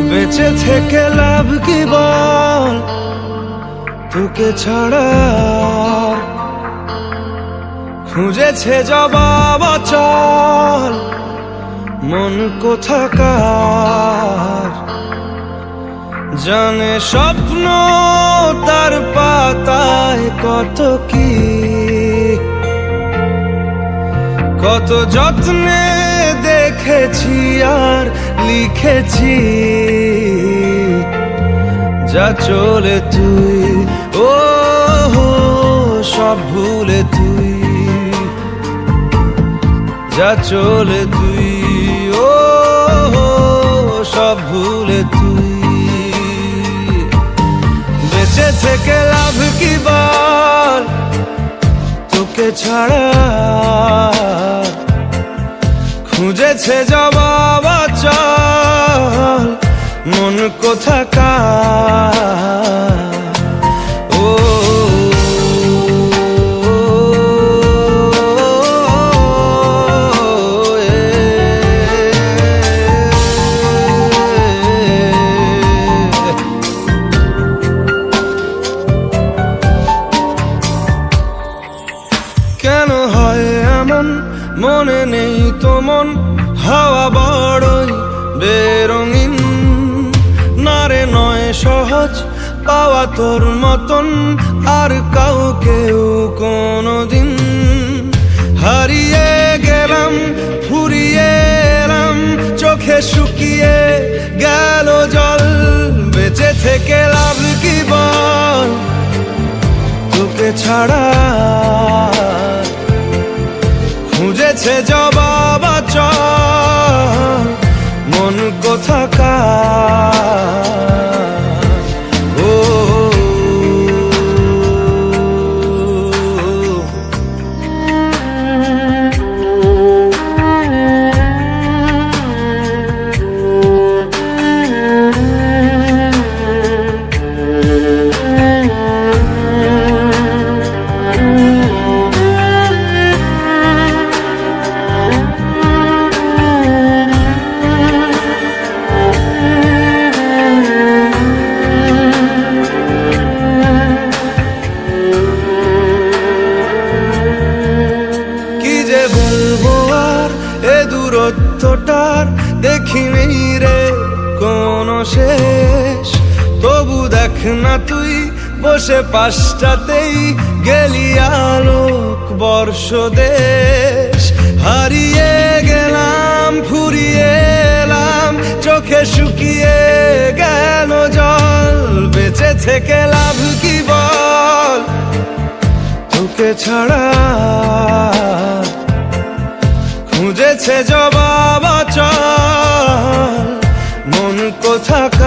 বেঁচে থেকে লাভ কি বল, তোকে ছাড়া খুঁজেছে জবাব অচল মন কোথাকার। জানে স্বপ্ন তার পাতায় কত কি, কত যত্নে দেখেছি আর লিখেছি। যা চলে তুই ও সব ভুলে তুই, যা চলে তুই ও সব ভুলে তুই। বেঁচে থেকে লাভ কি বল, তোকে ছাড়া খুঁজেছে জবাব অচল মন কোথাকার। ও কেন হয় এমন, মনে নেই তো মন, হাওয়া বড়ই বেরঙিন। নারে নয় সহজ পাওয়া তোর মতন আর কাউকেও কোনোদিন। হারিয়ে গেলাম ফুরিয়ে এলাম, চোখে শুকিয়ে গেল জল। বেঁচে থেকে লাভ কি বল, তোকে ছাড়া খুঁজেছে জবাব অচল মন কোথাকার। ও দূরত্বটার দেখিনি রে কোনো শেষ। তবু দেখ না তুই বসে পাশটাতেই, গেলি আলোক বর্ষ দেশ। হারিয়ে গেলাম ফুরিয়ে এলাম, চোখে শুকিয়ে গেল জল। বেঁচে থেকে লাভ কি বল, তোকে ছাড়া খুঁজেছে জবাব অচল মন কোথাকার।